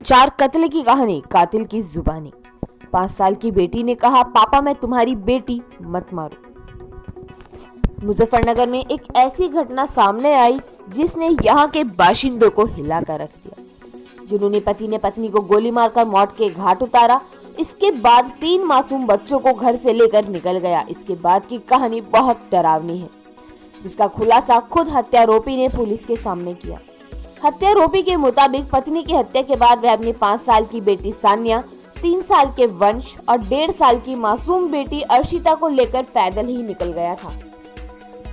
चार कत्ल की कहानी, कातिल की जुबानी। 5 साल की बेटी ने कहा, पापा मैं तुम्हारी बेटी, मत मारो। मुजफ्फरनगर में एक ऐसी घटना सामने आई जिसने यहाँ के बाशिंदों को हिला कर रख दिया। जुनूनी पति ने पत्नी को गोली मारकर मौत के घाट उतारा। इसके बाद 3 मासूम बच्चों को घर से लेकर निकल गया। इसके बाद की कहानी बहुत डरावनी है, जिसका खुलासा खुद हत्यारोपी ने पुलिस के सामने किया। हत्यारोपी के मुताबिक पत्नी की हत्या के बाद वह अपनी 5 साल की बेटी सानिया, 3 साल के वंश और 1.5 साल की मासूम बेटी अर्शिता को लेकर पैदल ही निकल गया था।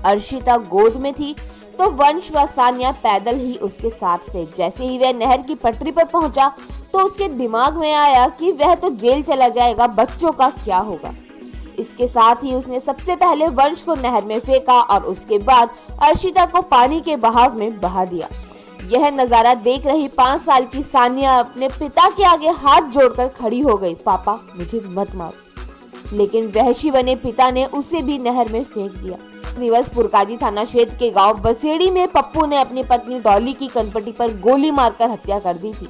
अर्शिता गोद में थी तो वंश व सानिया पैदल ही उसके साथ थे। जैसे ही वह नहर की पटरी पर पहुंचा तो उसके दिमाग में आया कि वह तो जेल चला जाएगा, बच्चों का क्या होगा। इसके साथ ही उसने सबसे पहले वंश को नहर में फेंका और उसके बाद अर्शिता को पानी के बहाव में बहा दिया। यह नजारा देख रही 5 साल की सानिया अपने पिता के आगे हाथ जोड़कर खड़ी हो गई, पापा मुझे मत मारो। लेकिन वहशी बने पिता ने उसे भी नहर में फेंक दिया। दिवस पुरकाजी थाना क्षेत्र के गांव बसेड़ी में पप्पू ने अपनी पत्नी डॉली की कनपटी पर गोली मारकर हत्या कर दी थी।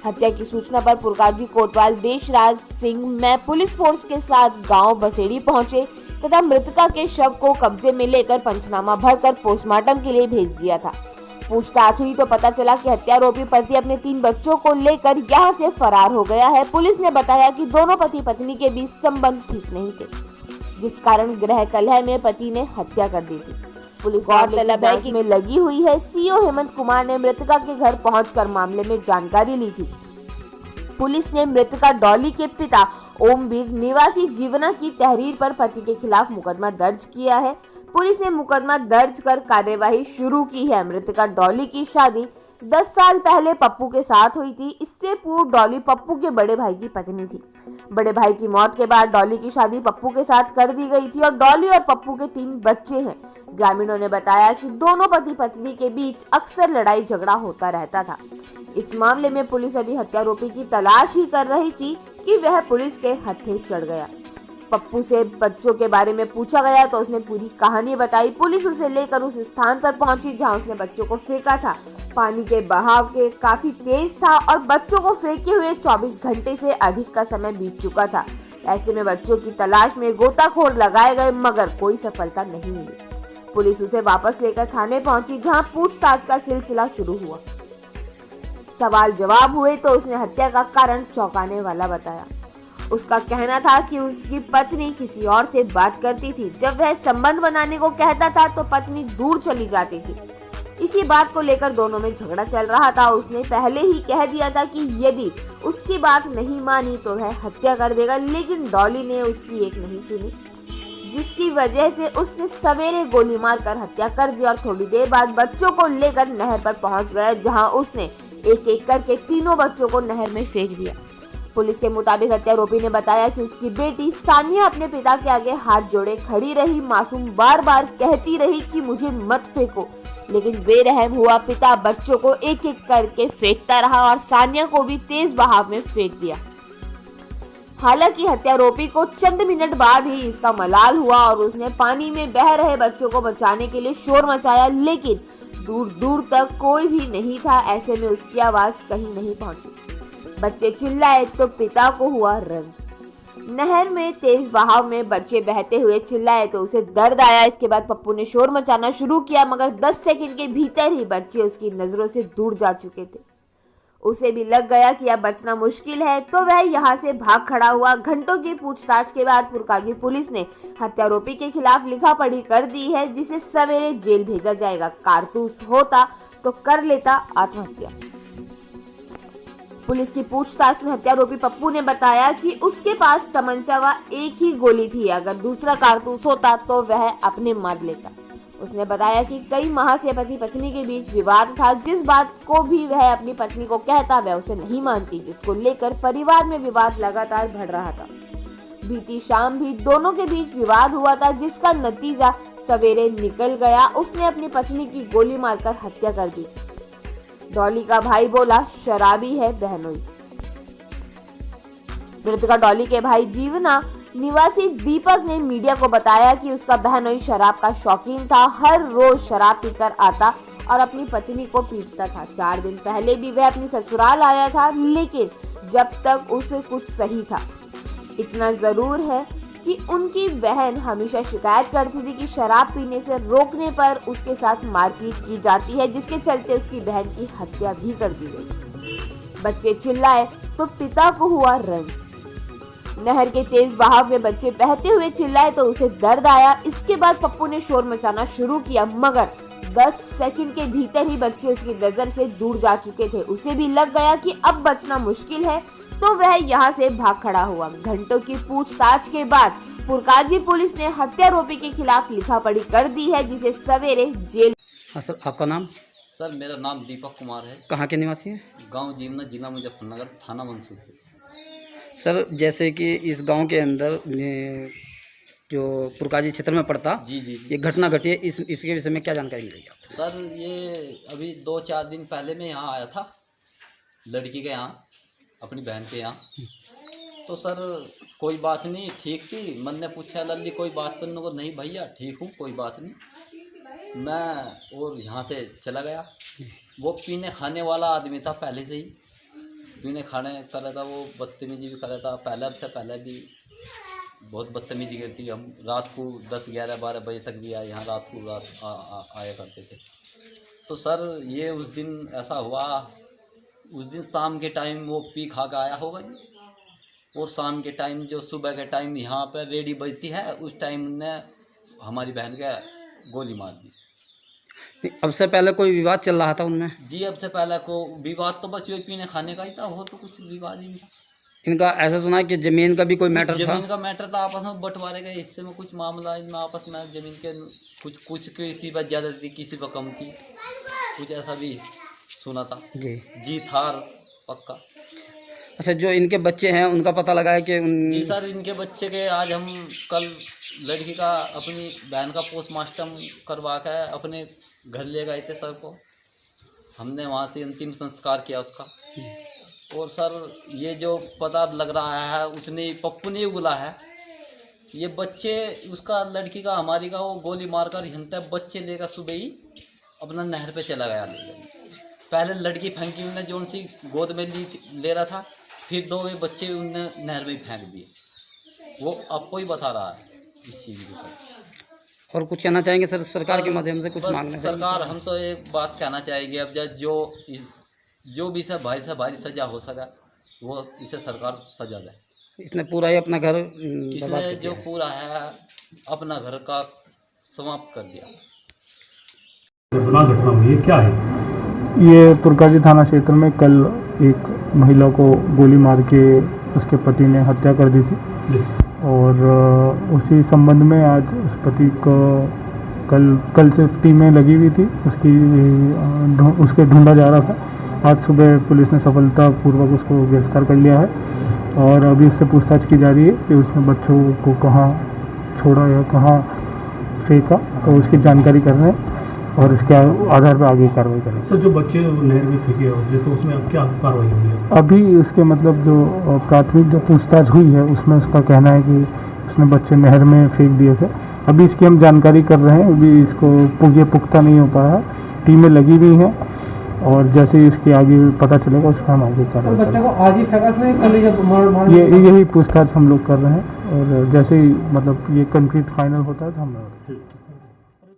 हत्या की सूचना पर पुरकाजी कोतवाल देशराज सिंह में पुलिस फोर्स के साथ गांव बसेड़ी पहुंचे तथा मृतका के शव को कब्जे में लेकर पंचनामा भरकर पोस्टमार्टम के लिए भेज दिया था। पूछताछ हुई तो पता चला कि हत्यारोपी पति अपने 3 बच्चों को लेकर यहां से फरार हो गया है। पुलिस ने बताया कि दोनों पति पत्नी के बीच संबंध ठीक नहीं थे, जिस कारण गृह कलह में पति ने हत्या कर दी थी। पुलिस गौरतलब है कि में लगी हुई है। सीओ हेमंत कुमार ने मृतका के घर पहुंचकर मामले में जानकारी ली थी। पुलिस ने मृतका डॉली के पिता ओमवीर निवासी जीवना की तहरीर पर पति के खिलाफ मुकदमा दर्ज किया है। पुलिस ने मुकदमा दर्ज कर कार्यवाही शुरू की है। मृतका डॉली की शादी 10 साल पहले पप्पू के साथ हुई थी। इससे पूर्व डॉली पप्पू के बड़े भाई की पत्नी थी। बड़े भाई की मौत के बाद डॉली की शादी पप्पू के साथ कर दी गई थी और डॉली और पप्पू के 3 बच्चे हैं। ग्रामीणों ने बताया कि दोनों पति पत्नी के बीच अक्सर लड़ाई झगड़ा होता रहता था। इस मामले में पुलिस अभी हत्यारोपी की तलाश ही कर रही थी कि वह पुलिस के हत्थे चढ़ गया। पप्पू से बच्चों के बारे में पूछा गया तो उसने पूरी कहानी बताई। पुलिस उसे लेकर उस स्थान पर पहुंची जहां उसने बच्चों को फेंका था। पानी के बहाव के काफी तेज था और बच्चों को फेंके हुए 24 घंटे से अधिक का समय बीत चुका था। ऐसे में बच्चों की तलाश में गोताखोर लगाए गए मगर कोई सफलता नहीं मिली। पुलिस उसे वापस लेकर थाने पहुंची जहां पूछताछ का सिलसिला शुरू हुआ। सवाल जवाब हुए तो उसने हत्या का कारण चौंकाने वाला बताया। उसका कहना था कि उसकी पत्नी किसी और से बात करती थी। जब वह संबंध बनाने को कहता था तो पत्नी दूर चली जाती थी। इसी बात को लेकर दोनों में झगड़ा चल रहा था। उसने पहले ही कह दिया था कि यदि उसकी बात नहीं मानी तो वह हत्या कर देगा, लेकिन डॉली ने उसकी एक नहीं सुनी, जिसकी वजह से उसने सवेरे गोली मारकर हत्या कर दी और थोड़ी देर बाद बच्चों को लेकर नहर पर पहुंच गया, जहां उसने एक एक करके तीनों बच्चों को नहर में फेंक दिया। पुलिस के मुताबिक हत्यारोपी ने बताया कि उसकी बेटी सानिया अपने पिता के आगे हाथ जोड़े खड़ी रही। मासूम बार बार कहती रही कि मुझे मत फेंको, लेकिन बेरहम हुआ पिता बच्चों को एक एक करके फेंकता रहा और सानिया को भी तेज बहाव में फेंक दिया। हालांकि हत्यारोपी को चंद मिनट बाद ही इसका मलाल हुआ और उसने पानी में बह रहे बच्चों को बचाने के लिए शोर मचाया, लेकिन दूर दूर तक कोई भी नहीं था। ऐसे में उसकी आवाज कहीं नहीं पहुंची। बच्चे चिल्लाए तो पिता को हुआ रंज। नहर में तेज बहाव में बच्चे बहते हुए चिल्लाए तो उसे दर्द आया। इसके बाद पप्पू ने शोर मचाना शुरू किया, मगर 10 सेकंड के भीतर ही बच्चे उसकी नजरों से दूर जा चुके थे। उसे भी लग गया कि अब बचना मुश्किल है, तो वह यहाँ से भाग खड़ा हुआ। घंटों की पूछताछ के बाद पुरकाजी पुलिस ने हत्यारोपी के खिलाफ लिखा पढ़ी कर दी है, जिसे सवेरे जेल भेजा जाएगा। कारतूस होता तो कर लेता आत्महत्या। पुलिस की पूछताछ में हत्यारोपी पप्पू ने बताया कि उसके पास तमंचा व एक ही गोली थी। अगर दूसरा कारतूस होता तो वह अपने मार लेता। उसने बताया कि कई माह से पति पत्नी के बीच विवाद था। जिस बात को भी वह अपनी पत्नी को कहता वह उसे नहीं मानती, जिसको लेकर परिवार में विवाद लगातार बढ़ रहा था। बीती शाम भी दोनों के बीच विवाद हुआ था, जिसका नतीजा सवेरे निकल गया। उसने अपनी पत्नी की गोली मारकर हत्या कर दी थी। डॉली का भाई बोला, शराबी है बहनोई। मृतका डॉली के भाई जीवना निवासी दीपक ने मीडिया को बताया कि उसका बहनोई शराब का शौकीन था। हर रोज शराब पीकर आता और अपनी पत्नी को पीटता था। 4 दिन पहले भी वह अपनी ससुराल आया था, लेकिन जब तक उसे कुछ सही था। इतना जरूर है कि उनकी बहन हमेशा शिकायत करती थी कि शराब पीने से रोकने पर उसके साथ मारपीट की जाती है, जिसके चलते उसकी बहन की हत्या भी कर दी गई। बच्चे चिल्लाए तो पिता को हुआ रंज। नहर के तेज बहाव में बच्चे बहते हुए चिल्लाए तो उसे दर्द आया। इसके बाद पप्पू ने शोर मचाना शुरू किया, मगर 10 सेकंड के भीतर ही बच्चे उसकी नजर से दूर जा चुके थे। उसे भी लग गया कि अब बचना मुश्किल है, तो वह यहाँ से भाग खड़ा हुआ। घंटों की पूछताछ के बाद पुरकाजी पुलिस ने हत्यारोपी के खिलाफ लिखापढ़ी कर दी है, जिसे सवेरे जेल। हाँ सर, आपका नाम? सर मेरा नाम दीपक कुमार है। कहाँ के निवासी हैं? गांव जीवना, जिला मुजफ्फरनगर, थाना मंसूर। सर, जैसे कि इस गांव के अंदर जो पुरकाजी क्षेत्र में पड़ता जी जी ये घटना घटी है, इसके विषय में क्या जानकारी मिलेगी आपको? सर ये अभी 2-4 दिन पहले मैं यहाँ आया था लड़की के यहाँ, अपनी बहन के यहाँ। तो सर कोई बात नहीं, ठीक थी। मन ने पूछा लल्ली कोई बात करने को? नहीं भैया ठीक हूँ, कोई बात नहीं। मैं और यहाँ से चला गया। वो पीने खाने वाला आदमी था, पहले से ही पीने खाने कर रहा था। वो बदतमीजी भी कर रहा था, पहले भी बहुत बदतमीजी करती। हम रात को 10, 11, 12 बजे तक भी आए यहाँ, रात को आया करते थे। तो सर ये उस दिन ऐसा हुआ, उस दिन शाम के टाइम वो पी खा के आया होगा जी। और शाम के टाइम जो सुबह के टाइम यहाँ पर रेडी बजती है, उस टाइम ने हमारी बहन के गोली मार दी। अब से पहले कोई विवाद चल रहा था उनमें? जी अब से पहले को विवाद तो बस ये पीने खाने का ही था, वो तो कुछ विवाद ही नहीं था। इनका ऐसा सुना है कि जमीन का भी कोई मैटर था? जमीन का मैटर था, आपस में बंटवारे के हिस्से में कुछ मामला, इनमें आपस में जमीन के कुछ किसी पर ज़्यादा थी, किसी पर कम थी, कुछ ऐसा भी सुना था। जी था पक्का। अच्छा, जो इनके बच्चे हैं उनका पता लगा है कि जी सर, इनके बच्चे के आज हम कल लड़की का, अपनी बहन का पोस्टमार्टम करवा के अपने घर ले गए थे। सर को हमने वहाँ से अंतिम संस्कार किया उसका। और सर ये जो पता लग रहा है, उसने पप्पू ने बोला है, ये बच्चे उसका, लड़की का, हमारी का, वो गोली मारकर हिंता बच्चे लेकर सुबह ही अपना नहर पे चला गया। पहले लड़की फेंकी उन्होंने, जो उनसी गोद में ले रहा था, फिर 2 बच्चे उनने नहर में फेंक दिए। वो आपको ही बता रहा है इस चीज़ को। और कुछ कहना चाहेंगे सर, सरकार के माध्यम से कुछ मांगना? सरकार हम तो एक बात कहना चाहेंगे, अब जो भी से भारी सजा हो सका वो इसे सरकार सजा दे। इसने पूरा ही अपना घर इसने जो पूरा है अपना घर का समाप्त कर दिया। घटना हुई क्या है? ये पुरकाजी थाना क्षेत्र में कल एक महिला को गोली मार के उसके पति ने हत्या कर दी थी, और उसी संबंध में आज उस पति को कल से टीमें लगी हुई थी, उसके ढूंढा जा रहा था। आज सुबह पुलिस ने सफलतापूर्वक उसको गिरफ्तार कर लिया है, और अभी उससे पूछताछ की जा रही है कि उसने बच्चों को कहाँ छोड़ा या कहाँ फेंका, तो उसकी जानकारी कर रहे हैं और इसके आधार पर आगे कार्रवाई करेंगे। सर जो बच्चे नहर में फेंके उसने, तो उसमें अब क्या कार्रवाई हुई है? अभी उसके मतलब जो प्राथमिक जो पूछताछ हुई है उसमें उसका कहना है कि उसने बच्चे नहर में फेंक दिए थे। अभी इसकी हम जानकारी कर रहे हैं, अभी इसको ये पुख्ता नहीं हो पाया है। टीमें लगी हुई हैं, और जैसे ही इसकी आगे पता चलेगा उसका हम आगे कार्रवाई करेंगे। बच्चे को आज ही फेंका से कल जब यही पूछताछ हम लोग कर रहे हैं, और जैसे ही मतलब ये कंक्रीट फाइनल होता है तो हम